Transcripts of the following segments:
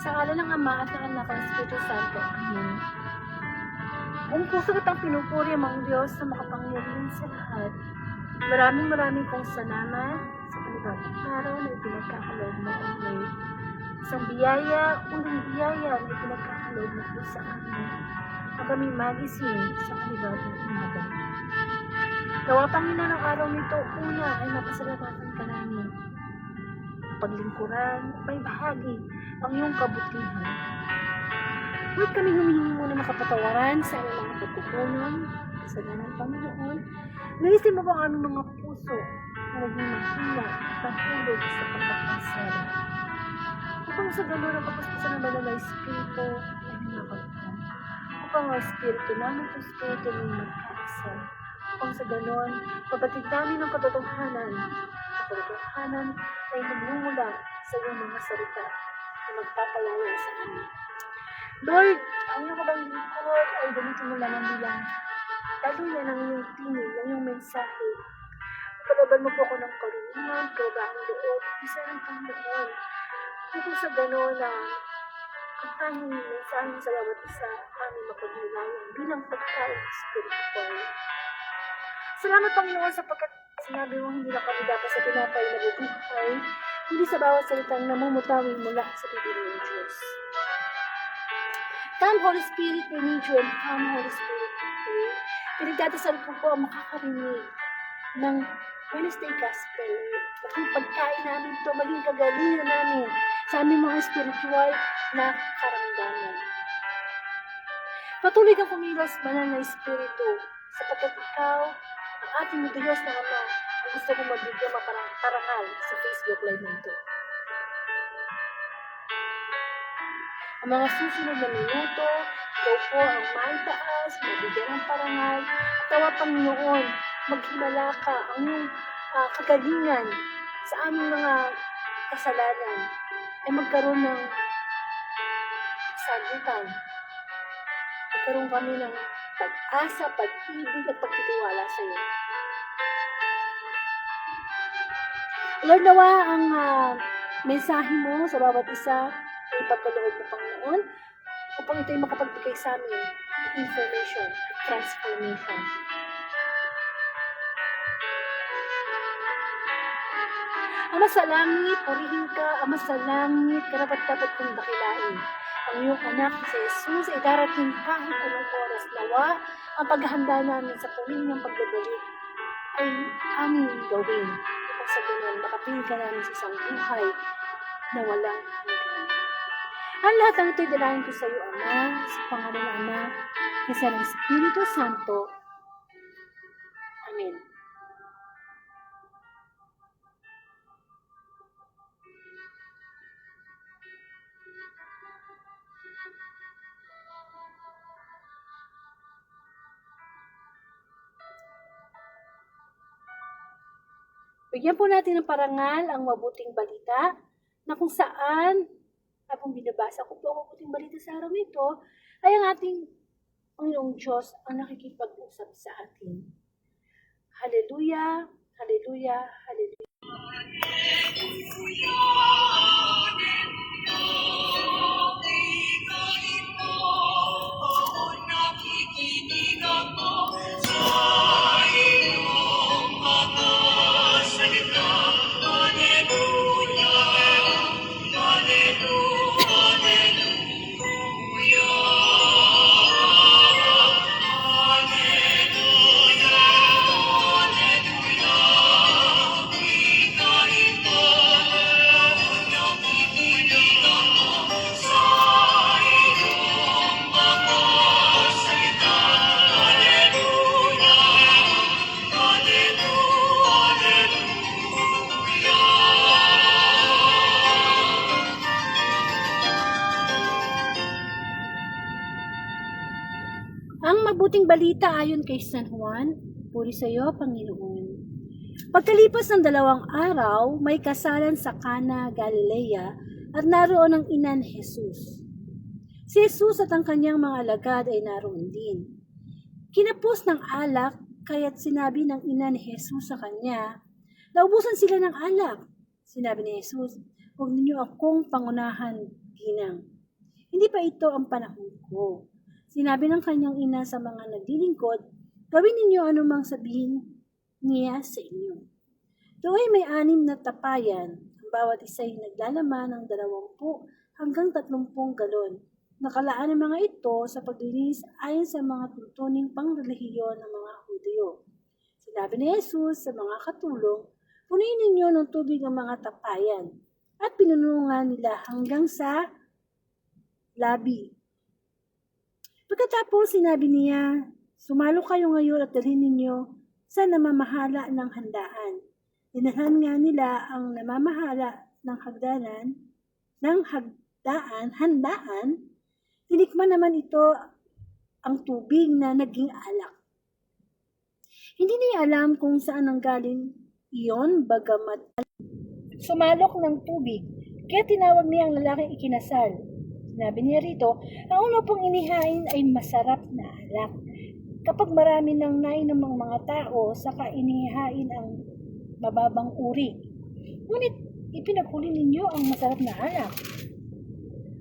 Sa ngalan ng Ama at ng Anak at ng Espiritu Santo. Amen. Buong puso kitang pinupuri, amang Diyos na makapangyarihan sa lahat. Maraming kong salamat sa panibagong araw na ipinagkakaloob mo, O Lord. Isang biyaya, unang biyaya na ipinagkakaloob mo po sa amin na kami magising sa panibagong umaga. Nawa, Panginoon, ng araw nito, una ay mapasalamatan ka namin. Paglingkuran, may bahagi ang iyong kabutihan. Huwag kami humihingi muna ng kapatawaran sa aming mga pagkukulang, kasalanan, Panginoon. Naisin mo ba ang aming mga puso na naging mahina at mahulog sa pagkakasala? Upang sa gano'n ang kapaspasan ng banal na Espiritu ay hinakagpan. Upang ang Espiritu namin at Espiritu namin magkaisa. Upang sa gano'n, pabatid namin ang katotohanan. Ang katotohanan ay nagmumula sa iyong mga salita na magpapalaya sa amin. Lord, ang iyong kabang lingkod ay gamitin mo lamang bilang daluyan ng iyong tinig, ng iyong mensahe. Palaban mo po ako ng karunungan, kababaang loob, isa ng Panginoon. Upang sa gano'n na ang tanging mensahe sa bawat isa aming mapagnilayan bilang pagkain spiritual. Salamat, Panginoon, sapagkat sinabi mo hindi na kami dapat sa tinapay na bubuhay, hindi sa bawat salitang namumutawin mula sa bibig ng Diyos. Come, Holy Spirit, we need you, and come, Holy Spirit, we pray. Pinagdadasal ko po ang makakarinig ng Wednesday Gospel. Maging pagkain namin ito, maging kagalingan namin sa aming mga spiritual na karamdaman. Patuloy kang kumilos, banal na Espiritu, sapagkat ikaw, ang ating Diyos na Ama, ang gusto kong magbigyan parangal sa Facebook Live nito. Ang mga susunod na minuto, ikaw po ang maitaas, mabigyan ng parangal, at tawa, Panginoon, maghimala ka ang iyong kagalingan sa aming mga kasalanan ay magkaroon ng sagutan. Magkaroon kami ng pag-asa, pag-ibig at pagtitiwala sa iyo. Lord, nawa ang mensahe mo sa bawat isa ay ipagkaloob mo, Panginoon, upang ito ay makapagbigay sa amin ng information at transformation. Ama sa langit, purihin ka. Ama sa langit, karapat-dapat kong dakilain. Ang iyong anak si Jesus ay darating kahit anong oras. Nawa, ang paghahanda namin sa puling ng pagbabalik ay aming gawin. Upang sa ganun, makapiling ka namin sa isang buhay na walang hanggan. Ang lahat ng ito'y dalayan ko sa iyo, Ama, sa pangalan ng Anak, kasi ng Espiritu Santo. Amen. Bigyan po natin ng parangal ang mabuting balita na kung saan, habang binabasa ko po ang mabuting balita sa araw nito, ay ang ating Panginoong Diyos ang nakikipag-usap sa atin. Hallelujah, hallelujah, hallelujah. Ang mabuting balita ayon kay San Juan, puri sa iyo, Panginoon. Pagkalipas ng 2 araw, may kasalan sa Cana, Galilea, at naroon ang ina ni Jesus. Si Jesus at ang kanyang mga alagad ay naroon din. Kinapos ng alak, kaya't sinabi ng ina ni Jesus sa kanya, naubusan sila ng alak. Sinabi ni Jesus, huwag ninyo akong pangunahan, ginang. Hindi pa ito ang panahon ko. Sinabi ng kanyang ina sa mga naglilingkod, gawin ninyo anumang sabihin niya sa inyo. Ito ay may 6 na tapayan. Ang bawat isa ay naglalaman ng 20 hanggang 30 galon. Nakalaan ang mga ito sa paglilinis ayon sa mga tuntuning pangrelihiyon ng mga Hudyo. Sinabi ni Jesus sa mga katulong, punuin ninyo ng tubig ang mga tapayan, at pinunungan nila hanggang sa labi. Pagkatapos sinabi niya, sumalo kayo ngayon at dalhin ninyo sa namamahala ng handaan. Dinalhan nga nila ang namamahala ng handaan, tinikman naman ito ang tubig na naging alak. Hindi niya alam kung saan nanggaling iyon, bagamat sumalok ng tubig, kaya tinawag niya ang lalaking ikinasal. Sinabi niya rito, ang una pong inihain ay masarap na alak. Kapag marami nang nainom ang mga tao, saka inihain ang mababang uri. Ngunit ipinaghuli ninyo ang masarap na alak.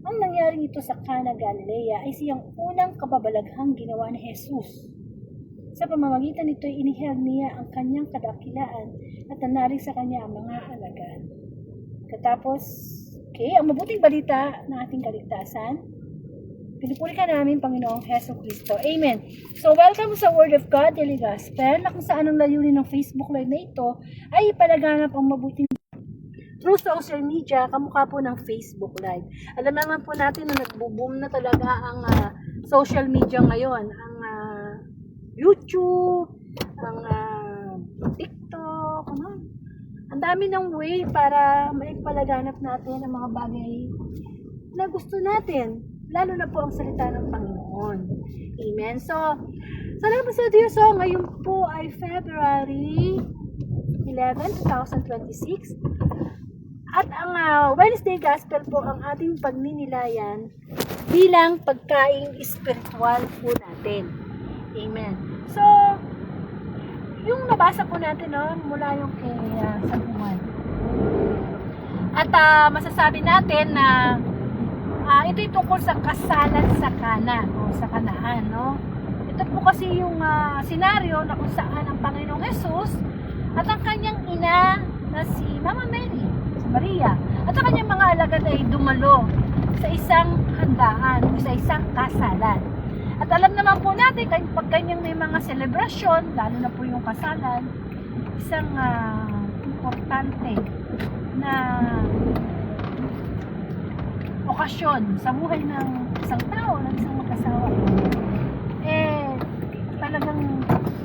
Ang nangyari ito sa Cana Galilea ay siyang unang kababalaghang ginawa ni Jesus. Sa pamamagitan nito ay inihag niya ang kanyang kadakilaan at nanalig sa kanya ang mga alagad. Katapos, ang mabuting balita ng ating kaligtasan, pinupuri ka namin, Panginoong Heso Kristo. Amen. So, welcome sa Word of God Daily Gospel, na kung saan ang layunin ng Facebook Live na ito ay ipalaganap ang mabuting through social media, kamukha po ng Facebook Live. Alam naman po natin na nagbo-boom na talaga ang social media ngayon. Ang YouTube, ang TikTok, ang dami ng way para maipalaganap natin ang mga bagay na gusto natin, lalo na po ang salita ng Panginoon. Amen. So, salamat sa Diyos. So, ngayon po ay February 11, 2026. At ang Wednesday Gospel po ang ating pagninilayan bilang pagkain espiritual po natin. Amen. So, yung nabasa po natin mula yung kay San Juan. At masasabi natin na ito'y tungkol sa kasalan sa Kana o sa Kanaan. Ito po kasi yung senaryo na kung saan ang Panginoong Jesus at ang kanyang ina na si Mama Mary, si Maria, at ang kanyang mga alagad ay dumalo sa isang handaan o sa isang kasalan. At alam naman po natin, pag ganyang may mga selebrasyon, lalo na po yung kasalan, isang importante na okasyon sa buhay ng isang tao, ng isang mag-asawa. Talagang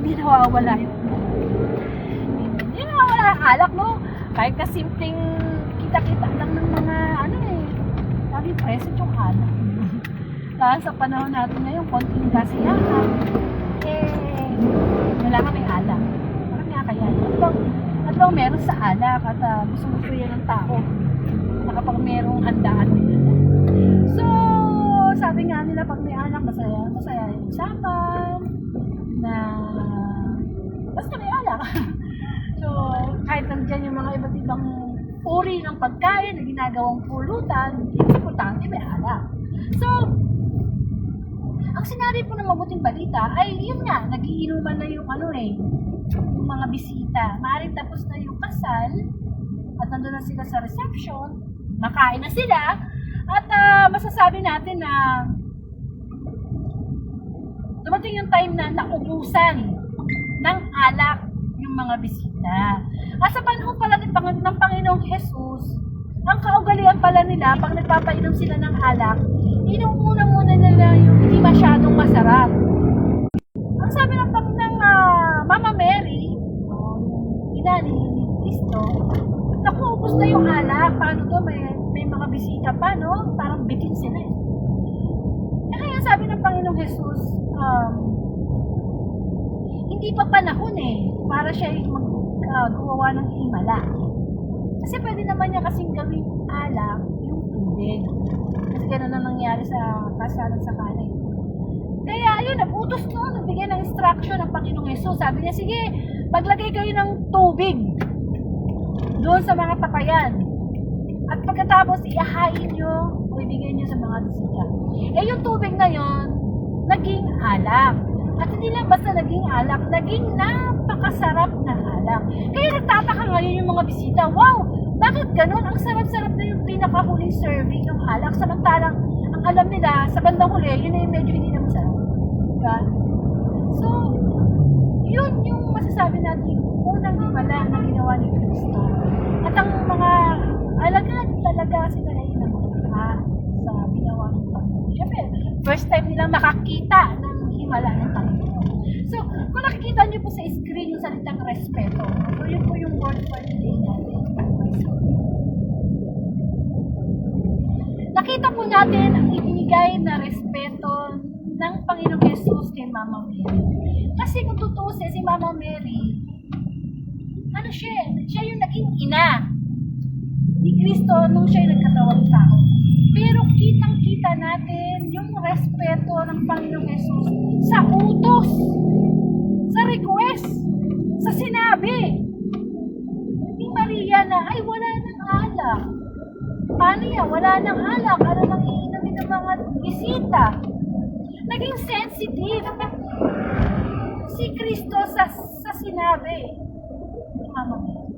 hindi nawawala yun. Hindi nawawala ang alak, Kahit na simpleng kita-kita lang ng mga, lagi present yung alak. Dahil sa panahon natin ngayon, konting kasiyahan, wala kami alak. Parang nga kaya. At bang meron sa alak at gusto yan ng tao na kapag merong handaan nila. So, sabi nga nila, pag may alak, masaya yung usapan, na basta may alak. So, kahit nandiyan yung mga iba't ibang uri ng pagkain na ginagawang pulutan, importante may alak. So, ang senaryo po ng mabuting balita ay yun nga, nagiinuman na yung yung mga bisita. Maaaring tapos na yung kasal at nandun na sila sa reception, nakain na sila, at masasabi natin na dumating yung time na naubusan ng alak yung mga bisita. At sa panahon pala ng Panginoong Jesus, ang kaugalian pala nila, pag nagpapainom sila ng alak, inuuna muna nila yung hindi masyadong masarap. Ang sabi ng Mama Mary, ina ni Cristo, nakuubos na yung alak. Paano to? May mga bisita pa, Parang bitin sila eh. Kaya sabi ng Panginoong Jesus, hindi pa panahon para siya gumawa ng himala. Kasi pwede naman niya kasing gawing alak yung tubig. Kasi gano'n na nangyari sa kasalan sa Kana. Kaya ayun, nagutos nagbigay ng instruction ng Panginoong Yesus. Sabi niya, sige, maglagay kayo ng tubig doon sa mga tapayan. At pagkatapos, iahain nyo o ibigay nyo sa mga bisita. Eh, yung tubig na yon naging alak. At hindi lang basta naging alak, naging napakasarap na alak. Kaya nagtataka ngayon yung mga bisita, wow, bakit ganun? Ang sarap-sarap na yung pinakahuling serving ng alak. Samantalang, ang alam nila, sa bandang huli, yun na yung medyo hindi na masarap. Diba? So, yun yung masasabi natin, unang himala na ginawa ni Kristo. At ang mga alagad talaga sila ay nakuha sa ginawa ng Panginoon. Siyempre, first time nilang makakita ng himala ng Panginoon. So, kung nakikita niyo po sa screen yung salitang respeto, so yun po yung word for today natin. Nakita po natin ang ibinigay na respeto ng Panginoong Jesus kay Mama Mary. Kasi kung tutusin si Mama Mary, ano siya yung naging ina ni Kristo nung siya yung nagkatawang tao. Pero kitang-kita natin yung respeto ng Panginoong Jesus sa utos, sa request, sa sinabi ni Maria na, ay wala nang alak. Paano yan? Wala nang alak. Ano nang iinumin ng mga bisita? Naging sensitive si Kristo sa sinabi ni Mama Mary.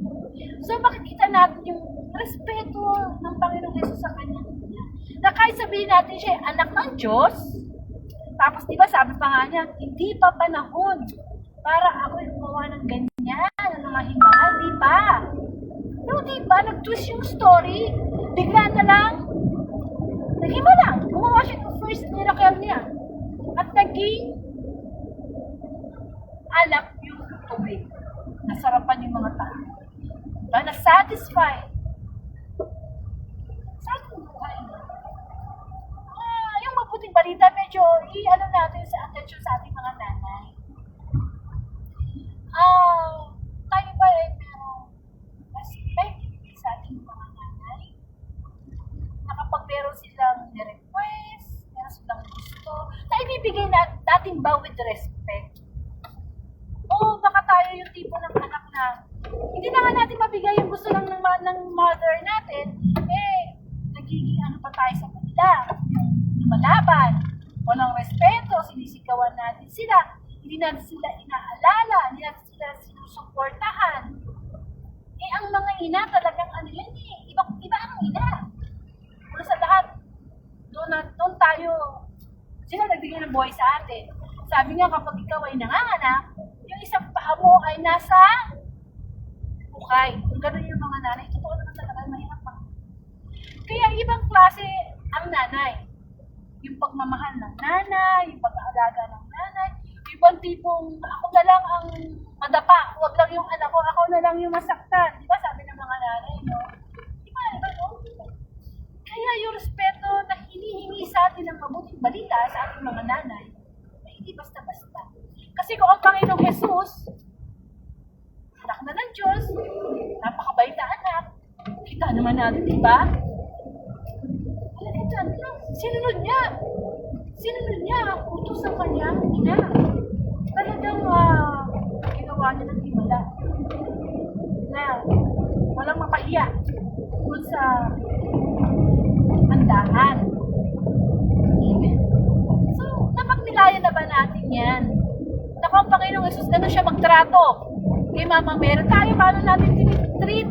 So makikita natin yung respeto ng Panginoong Jesus sa kanya. Na kahit sabihin natin siya anak ng Diyos, tapos diba sabi pa nga niya, hindi pa panahon para ako gumawa ng ganyan, ng mga himala, di pa. No, di ba? Nag-twist yung story, bigla na lang, naghimala, gumawa siya ng first miracle niya. At naging alak yung tubig. Nasarapan yung mga tao. Diba? Na-satisfy sa ating buhay. Yung mabuting balita, medyo i-ano natin sa attention sa ating mga nanay. Tayo ba merong respect sa ating mga nanay? Kapag meron silang request, meron silang gusto, na ibibigay natin ba with respect? O baka tayo yung tipo ng anak na hindi na nga natin mabigay yung gusto ng mother natin, nagiging ano pa tayo sa kanila, yung lumalaban, walang respeto, sinisigawan natin sila, hindi natin sila inaalala, hindi natin sila sinusuportahan. Ang mga ina talagang ano yan iba ang ina. Pero sa lahat, doon tayo, sila nagbigay ng buhay sa atin. Sabi nga kapag ikaw ay nanganganak, yung isang paa mo ay nasa bukay. Kung gano'n yung mga nanay, totoo naman talaga, mahirap pa. Kaya ibang klase ang nanay. Yung pagmamahal ng nanay, yung pag-aalaga ng nanay, ibang tipong ako na lang ang madapa, huwag lang yung anak ko, ako na lang yung masaktan. Di ba sabi ng mga nanay, no? Di ba, no? Kaya yung respeto na hinihingi sa atin ng mabuting balita sa ating mga nanay, ay hindi basta-basta. Kasi kung ang Panginoong Jesus, anak na ng Diyos, napakabait na anak, kita naman natin, di ba? Sinunod niya ang utos ng kanyang ina. Talagang ginawa niya ng himala na walang mapahiya kung sa andahan. Amen. So, napagnilayan na ba natin yan? Naku, ang Panginoong Jesus, ganun siya magtrato kay Mama Mary. Tayo, paano natin treat?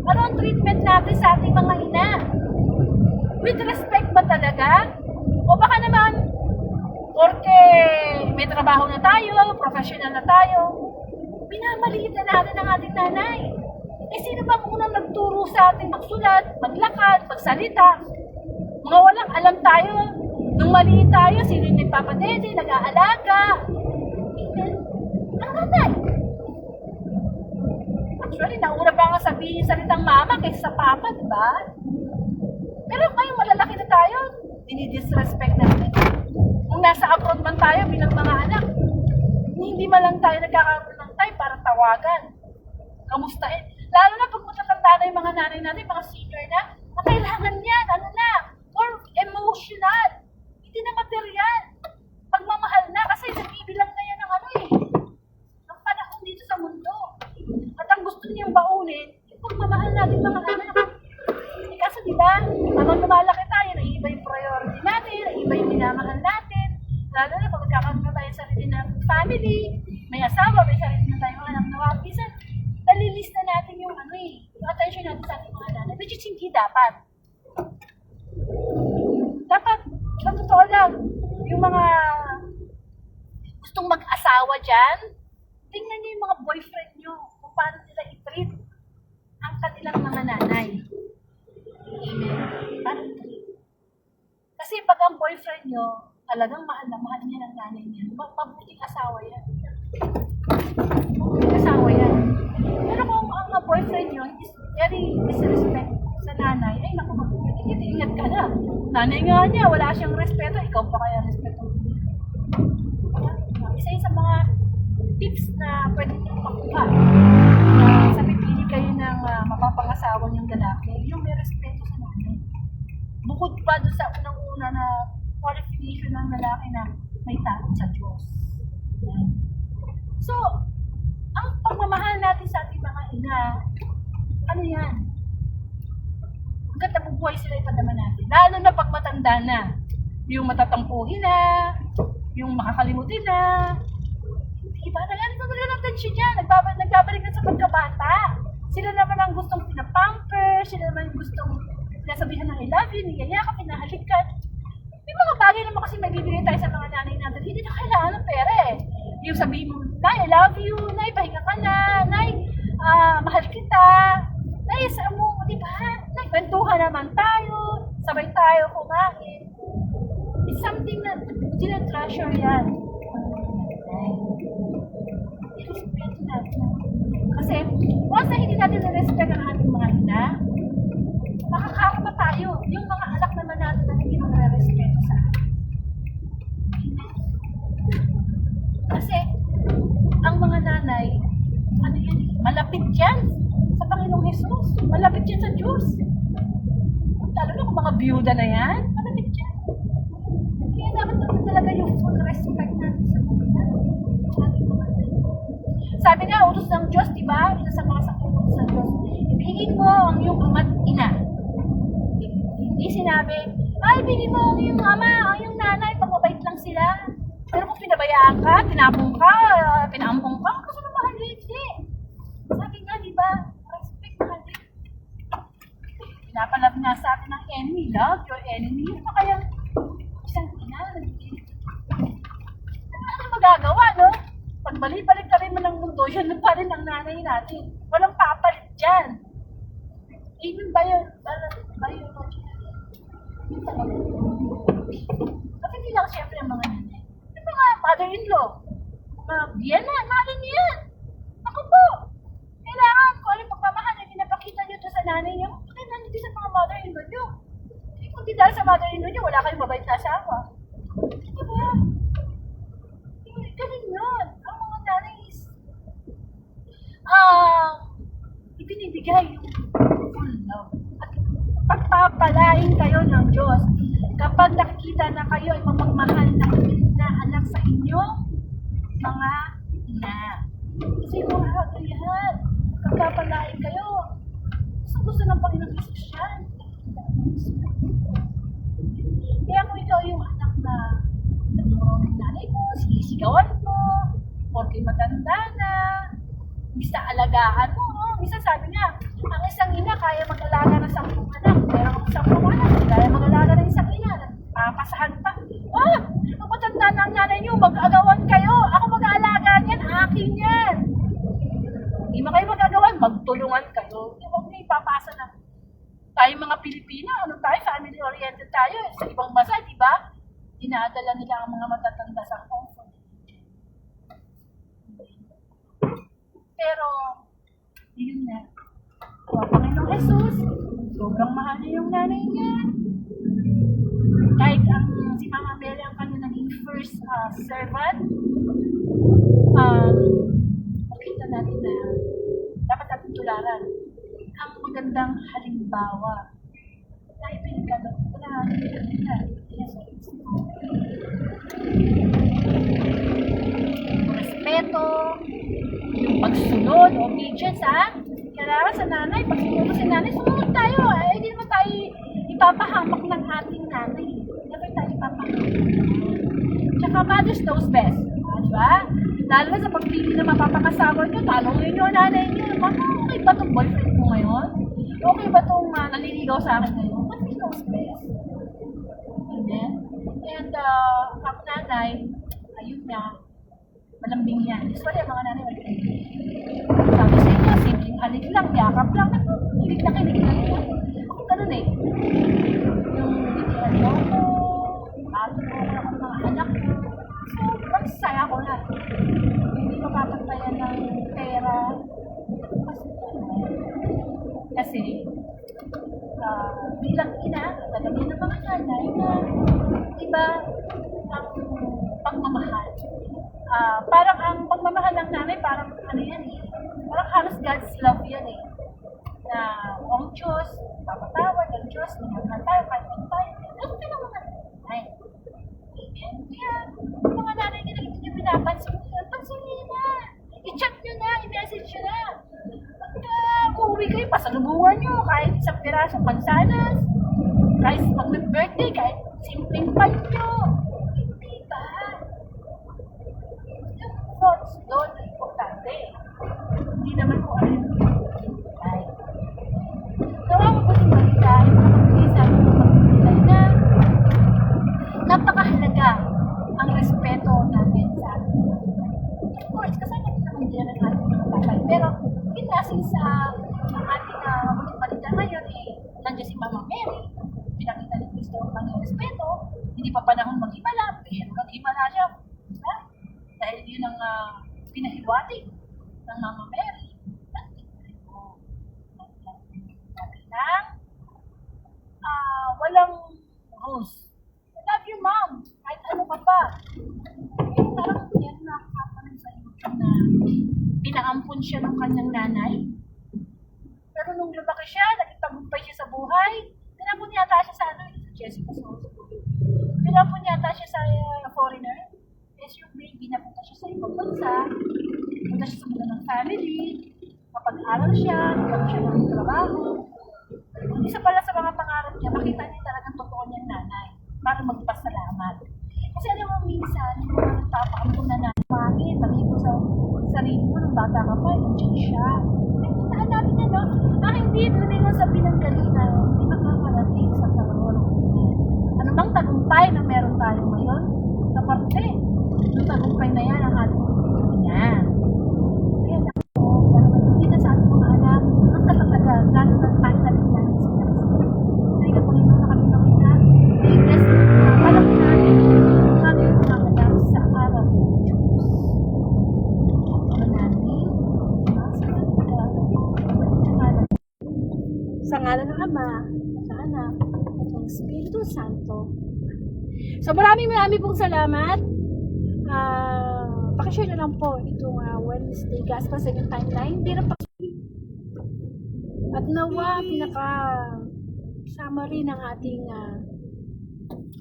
Ano ang treatment natin sa ating mga ina? With respect ba talaga? O baka naman, porque may trabaho na tayo, professional na tayo, pinamaliit na natin ang ating nanay. Sino ba unang nagturo sa ating magsulat, maglakad, magsalita? Mga walang alam tayo. Nung maliit tayo, sino yung nagpapadede, nag-aalaga? Ang nanay. Actually, nauna pa nga sabihin salitang mama kaysa sa papa, di ba? Pero ngayong malalaki na tayo, dinidisrespect natin. Kung nasa abroad man tayo bilang mga anak, hindi man lang tayo nagkakaroon ng time para tawagan. Kamustahin. Lalo na pag matatanda na yung mga nanay natin, mga senior na kailangan yan, ano na, for emotional. Hindi na material. Pagmamahal na, kasi nagbibilang na yan ng ano ng panahon dito sa mundo. At ang gusto niyang baunin, yung pagmamahal natin mga anak. Kaso ba? Habang lumalaki tayo, naiiba yung priority natin, naiiba yung minamahal natin. Lalo na pag magkakaroon na tayo sa sarili ng family, may asawa, may sarili na tayong anak na wapisan, nalilista natin yung yung attention natin sa ating mga nanay, which is hindi dapat. Dapat, sa totoo lang, yung mga gustong mag-asawa dyan, tingnan niyo yung mga boyfriend nyo, kung paano nila i-treat ang kanilang mga nanay. Paano i-treat? Kasi pag ang boyfriend nyo, talagang mahal na mahal niya ng nanay niya, mabuting asawa yan. Mabuting asawa yan. Pero kung ang boyfriend nyo is very disrespect sa nanay, ay naku, ingat ka na. Nanay nga niya, wala siyang respeto, ikaw pa kaya respeto. Isa yun sa mga tips na pwede niyong makuha. Sa pipili kayo ng mapapangasawa niyong lalaki, yung may respeto sa nanay. Bukod pa doon sa unang-una na qualification ng lalaki na may takot sa Diyos. Yan. So, ang pagmamahal natin sa ating mga ina, ano yan? Hanggat nabubuhay sila ipadama natin. Lalo na pag matanda na. Yung matatampuhin na, yung makakalimutin na. Diba? Nagano ng tension niya. Nagbabalik na sa pagkabata. Sila naman ang gustong pinapamper, sila naman ang gustong sinasabihan ng I love you, niyayakap, pinahalikan. May mga bagay naman kasi may bibigay tayo sa mga nanay natin. Hindi na kailangan ng pera eh. Yung sabihin mo, Nay, I love you. Nay, pahinga ka na. Nay, mahal kita. Nay, sa mo, di ba? Nay, kwentuhan naman tayo. Sabay tayo kumain. It's something na tinatreasure yan. I-respeto natin. Kasi, once na hindi natin na-respect ang ating mga ina, makakakapa tayo. Yung mga anak naman natin na hindi magre-respeto sa atin. Kasi, ang mga nanay, ano yan, malapit yan sa Panginoong Jesus. Malapit yan sa Diyos. Lalo na kung mga biyuda na yan, malapit yan. Kaya dapat natin talaga yung full respect natin sa mga nanay. Sabi nga, utos ng Diyos, di ba? Isa sa mga sakutos ng Diyos. Ibigin mo ang iyong ama't ina. Hindi sinabi, ay, ibigin mo ang iyong ama, ang iyong nanay, pagmabait lang sila. Pero kung pinabayaan ka, tinapong ka, pinaampong ka, kasi mahal hindi. Sabi nga, di ba? Respect mahal din. Pinapalab nga sa atin ng enemy, love your enemy. Ano kaya isang ina? Ano magagawa, no? Pag balik-balik ka rin mo ng mundo, yan pa rin ang nanay natin. Walang papalit dyan. Even biological. Yun talaga. At hindi lang siyempre ang mga nanay. Yung mga mother-in-law, mga biyan na, mahalin niya yan. Ako po, kailangan ko alam pagmamahal na pinapakita niyo to sa nanay niyo, kaya nandito sa mga mother-in-law niyo. Kung di dahil sa mother-in-law niyo, wala kayong mabait na asawa. Diba? Ganun yun. Ang mga nanay is, ibinibigay yung full love. At pagpapalain kayo ng Diyos kapag nakikita na kayo ay mamagmahal na anak sa inyong mga ina. Kasi mga yan, pagpapalain kayo, gusto ng Panginoon Jesus yan. Kaya kung ikaw yung anak na nanay mo, sinisigawan mo, porque matanda na, bisa alagaan mo, no? Minsan sabi nga, ang isang ina kaya mag-alaga ng 10 anak, pero ang 10 anak, kaya mag-alaga ng isang ina, papasahan pa. Ang matanda na ang nanay niyo, mag-agawan kayo, ako mag-aalaga niyan, akin yan. Hindi mo kayo mag-agawan, magtulungan kayo. Huwag niyo ipapasa na tayo mga Pilipina, ano tayo, family-oriented tayo, sa ibang bansa, di ba? Dinadala nila ang mga matatanda sa home for the aged. Pero, yun na. O, Panginoong Jesus, sobrang mahal niya yung nanay niya. Kahit si Mama Mary ang kanya naging first servant, makita natin na dapat natin tularan ang magandang halimbawa na ipinagkano na yes, respeto, yung pagsunod, obedience, kailangan sa nanay, pag sinunod sa nanay, sumunod tayo. Hindi naman tayo ipapahamak ng ating nanay. Never tayo ipapahamak. Tsaka mothers knows best. Di ba? Lalo na sa pagpili na mapapakasawa nyo, tanongin nyo nanay nyo, okay ba itong boyfriend mo ngayon? Okay ba itong naliligaw sa akin ngayon? Mothers knows best. Amen? And ang nanay, ayun nga, malambing yan. Usually, ang mga nanay, malambing. Sabi sa inyo, simpleng halik lang, yakap lang, kilig na yan. Ako ganun eh. Yung bitiran mo ako, atin mo ako ng mga anak ko. So, magsasaya ko na. Hindi mapapantayan ng pera. Kasi, bilang ina, talaga ng mga nanay na iba ang pagmamahal. Parang ang pagmamahal ng nanay, parang ano yan eh. Parang halos God's love yan eh. Na ang Diyos, papatawad ang Diyos, minamahal tayo, kahit ano tayo. Ganun din ang mga nanay. Amen. Kaya, yung mga nanay nila, hindi nyo pinapansin nyo. Pansin nyo na. I-chat nyo na, i-message nyo na. Pagka uuwi kayo, pasalubungan nyo, kahit isang pirasong mansanas, kahit mag-birthday, kahit simpleng pan nyo. Hindi ba? Yung thoughts doon ay importante. Hindi naman ko ano yung ay. Nawa ko po yung balita, ay makapagbigay sa akin ng pagpilay na napakahalaga ang respeto natin sa ating mga tatay. Of course, kasama din naman din ang ating mga tatay. Pero, kasi sa ating muling balita ngayon, nandiyan si Mama Mary, pinakita ni Cristo ang kanyang respeto, hindi pa panahon mag-himala, pero nag-himala siya. Diba? Dahil yun ang pinahiwatig ng Mama Mary. Walang rules. Love your mom, kahit ano ka pa. Parang yan nakakapanin sa YouTube na pinaampun siya ng kanyang nanay. Pero nung lumaki siya, naging tagumpay siya sa buhay, pinapun yata siya sa Jessica Sosa. Pinapun yata siya sa foreigner. Yes, yung baby, napunta siya sa ibang bansa, punta siya sa mga ng family, kapag-aral siya, nagkaroon siya ng trabaho. Isa pala sa mga pangarap niya, makita niya talagang totoo niyang nanay para magpasalamat. Kasi alam mo, minsan, yung mga nagpapaampun na nanay, sabi mo sa sarili mo, nung bata ka pa, nandiyan siya. Nakitaan natin yan, no? Hindi, doon yung sabi ng kanina, hindi makakarating sa karoon. Ano bang tagumpay na meron tayo ngayon? Kaparte, yung tagumpay na yan, ang ating yan. Kaya ako, hindi na sa ating mga anak, ang katatagal, lalo na tayo natin natin sa Diyos. Kaya ka Panginoon na kami nakita, ay bless palaki natin ang aming mga anak sa araw ng Diyos. Sa ngalan ng Ama, sa Anak, at ng Espiritu Santo. So maraming pong salamat. Pakishare na lang po itong Wednesday Gospel sa inyong timeline. Hindi na at nawa, pinaka-summary ng ating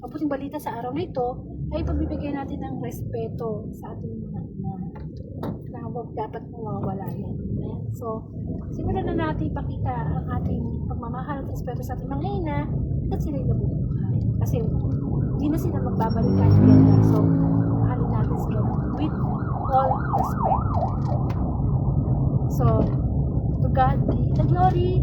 mabuting balita sa araw na ito ay pagbibigay natin ng respeto sa ating mga ina. Na huwag dapat mawawala yan. So, simulan na natin ipakita ang ating pagmamahal at respeto sa ating mga ina at sila'y nabubuhay. Kasi hindi na sila magbabalikan together. So, mahalin natin sila with all respect. So, to God be the glory.